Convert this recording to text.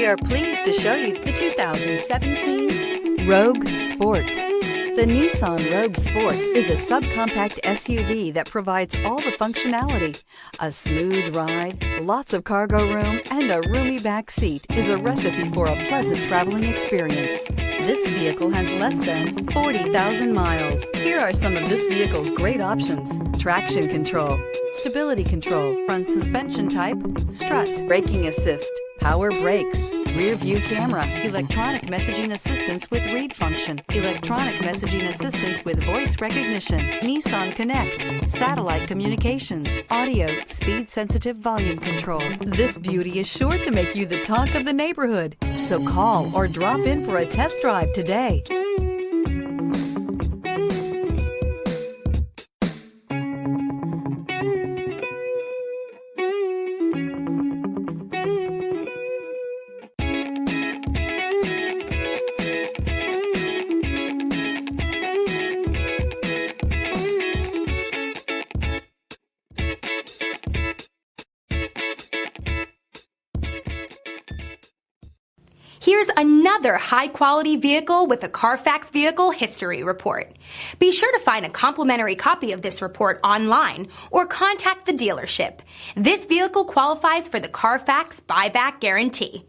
We are pleased to show you the 2017 Rogue Sport. The Nissan Rogue Sport is a subcompact SUV that provides all the functionality. A smooth ride, lots of cargo room, and a roomy back seat is a recipe for a pleasant traveling experience. This vehicle has less than 40,000 miles. Here are some of this vehicle's great options: traction control, stability control, front suspension type, strut, braking assist, power brakes, rear view camera, electronic messaging assistance with read function, electronic messaging assistance with voice recognition, Nissan Connect, satellite communications, audio, speed sensitive volume control. This beauty is sure to make you the talk of the neighborhood. So call or drop in for a test drive today. Here's another high-quality vehicle with a Carfax Vehicle History Report. Be sure to find a complimentary copy of this report online or contact the dealership. This vehicle qualifies for the Carfax Buyback Guarantee.